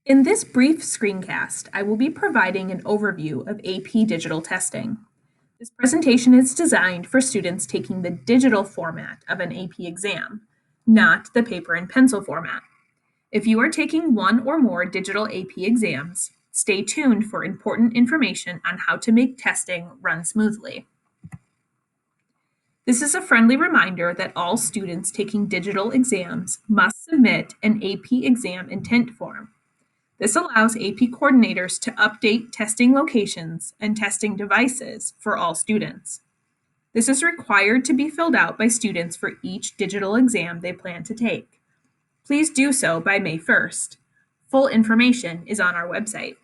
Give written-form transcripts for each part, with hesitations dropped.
In this brief screencast, I will be providing an overview of AP digital testing. This presentation is designed for students taking the digital format of an AP exam, not the paper and pencil format. If you are taking one or more digital AP exams, stay tuned for important information on how to make testing run smoothly. This is a friendly reminder that all students taking digital exams must submit an AP exam intent form. This allows AP coordinators to update testing locations and testing devices for all students. This is required to be filled out by students for each digital exam they plan to take. Please do so by May 1st. Full information is on our website.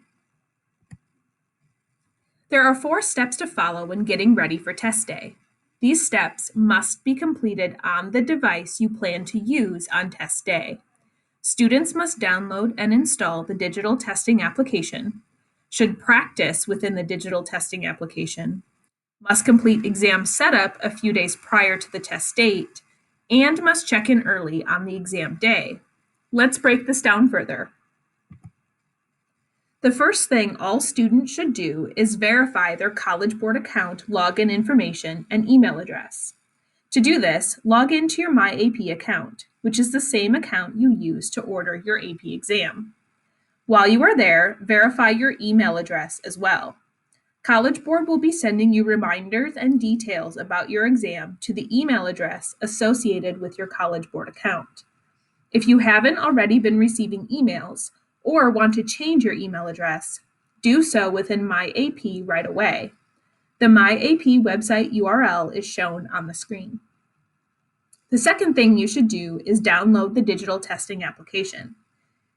There are 4 steps to follow when getting ready for test day. These steps must be completed on the device you plan to use on test day. Students must download and install the digital testing application, should practice within the digital testing application, must complete exam setup a few days prior to the test date, and must check in early on the exam day. Let's break this down further. The first thing all students should do is verify their College Board account login information and email address. To do this, log into your My AP account, which is the same account you use to order your AP exam. While you are there, verify your email address as well. College Board will be sending you reminders and details about your exam to the email address associated with your College Board account. If you haven't already been receiving emails or want to change your email address, do so within My AP right away. The My AP website URL is shown on the screen. The second thing you should do is download the digital testing application.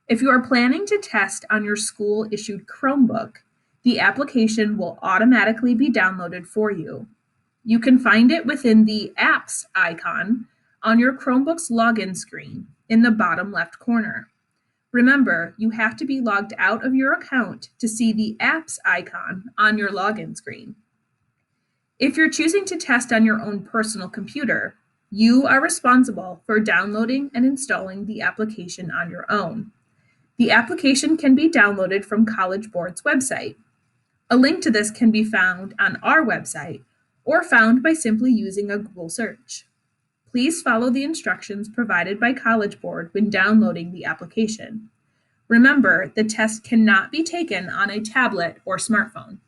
If you are planning to test on your school-issued Chromebook, the application will automatically be downloaded for you. You can find it within the Apps icon on your Chromebook's login screen in the bottom left corner. Remember, you have to be logged out of your account to see the Apps icon on your login screen. If you're choosing to test on your own personal computer, you are responsible for downloading and installing the application on your own. The application can be downloaded from College Board's website. A link to this can be found on our website or found by simply using a Google search. Please follow the instructions provided by College Board when downloading the application. Remember, the test cannot be taken on a tablet or smartphone.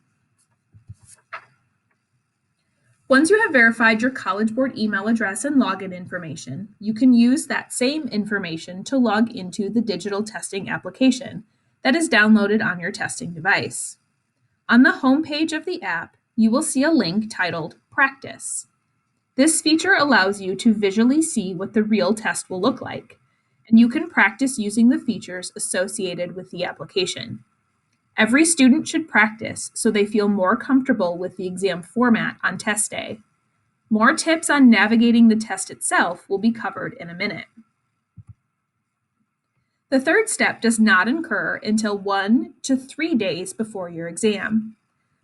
Once you have verified your College Board email address and login information, you can use that same information to log into the digital testing application that is downloaded on your testing device. On the home page of the app, you will see a link titled Practice. This feature allows you to visually see what the real test will look like, and you can practice using the features associated with the application. Every student should practice so they feel more comfortable with the exam format on test day. More tips on navigating the test itself will be covered in a minute. The third step does not occur until 1 to 3 days before your exam.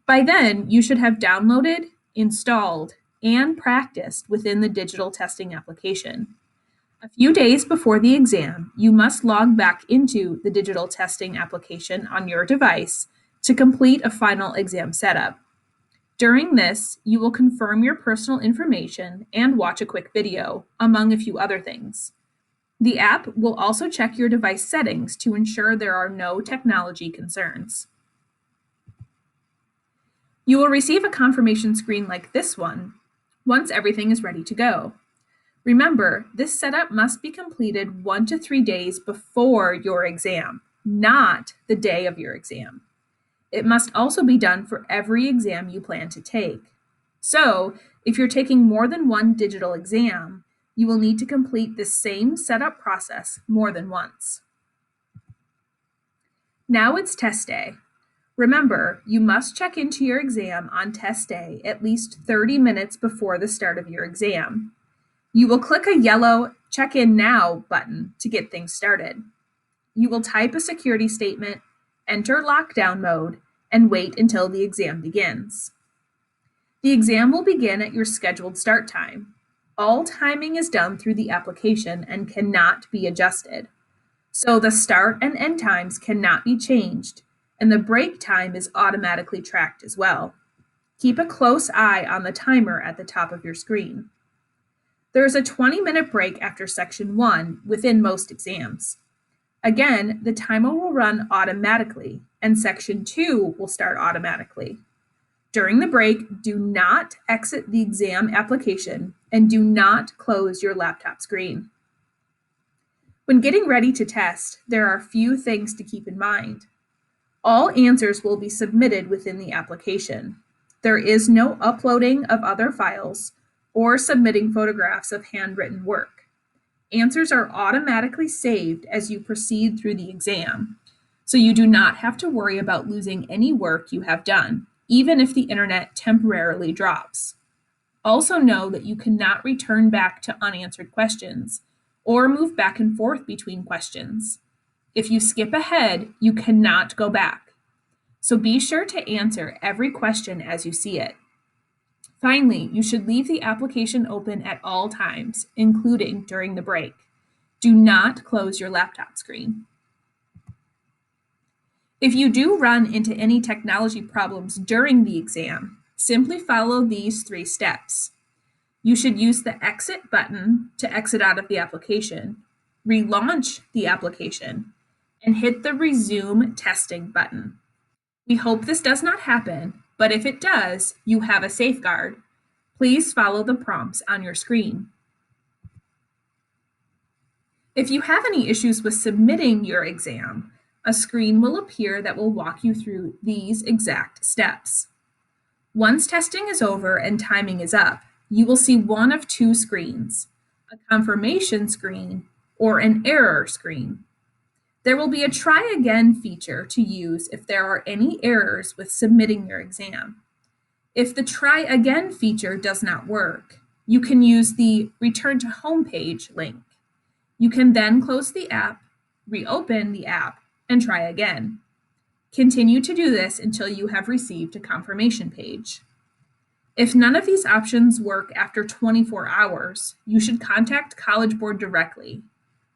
By then, you should have downloaded, installed, and practiced within the digital testing application. A few days before the exam, you must log back into the digital testing application on your device to complete a final exam setup. During this, you will confirm your personal information and watch a quick video, among a few other things. The app will also check your device settings to ensure there are no technology concerns. You will receive a confirmation screen like this one once everything is ready to go. Remember, this setup must be completed 1 to 3 days before your exam, not the day of your exam. It must also be done for every exam you plan to take. So, if you're taking more than one digital exam, you will need to complete the same setup process more than once. Now it's test day. Remember, you must check into your exam on test day at least 30 minutes before the start of your exam. You will click a yellow Check In Now button to get things started. You will type a security statement, enter lockdown mode, and wait until the exam begins. The exam will begin at your scheduled start time. All timing is done through the application and cannot be adjusted. So the start and end times cannot be changed, and the break time is automatically tracked as well. Keep a close eye on the timer at the top of your screen. There is a 20-minute break after Section 1 within most exams. Again, the timer will run automatically, and Section 2 will start automatically. During the break, do not exit the exam application and do not close your laptop screen. When getting ready to test, there are a few things to keep in mind. All answers will be submitted within the application. There is no uploading of other files or submitting photographs of handwritten work. Answers are automatically saved as you proceed through the exam, so you do not have to worry about losing any work you have done, even if the internet temporarily drops. Also know that you cannot return back to unanswered questions or move back and forth between questions. If you skip ahead, you cannot go back. So be sure to answer every question as you see it. Finally, you should leave the application open at all times, including during the break. Do not close your laptop screen. If you do run into any technology problems during the exam, simply follow these 3 steps. You should use the exit button to exit out of the application, relaunch the application, and hit the resume testing button. We hope this does not happen, but if it does, you have a safeguard. Please follow the prompts on your screen. If you have any issues with submitting your exam, a screen will appear that will walk you through these exact steps. Once testing is over and timing is up, you will see one of 2 screens, a confirmation screen or an error screen. There will be a try again feature to use if there are any errors with submitting your exam. If the try again feature does not work, you can use the return to homepage link. You can then close the app, reopen the app, and try again. Continue to do this until you have received a confirmation page. If none of these options work after 24 hours, you should contact College Board directly.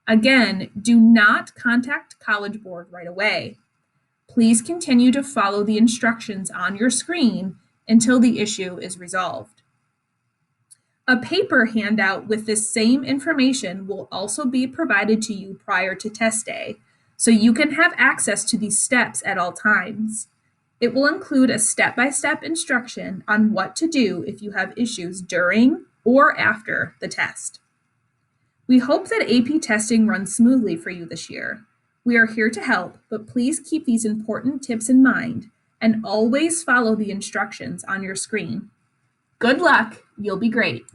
Again, do not contact College Board right away. Please continue to follow the instructions on your screen until the issue is resolved. A paper handout with this same information will also be provided to you prior to test day, so you can have access to these steps at all times. It will include a step-by-step instruction on what to do if you have issues during or after the test. We hope that AP testing runs smoothly for you this year. We are here to help, but please keep these important tips in mind and always follow the instructions on your screen. Good luck, you'll be great.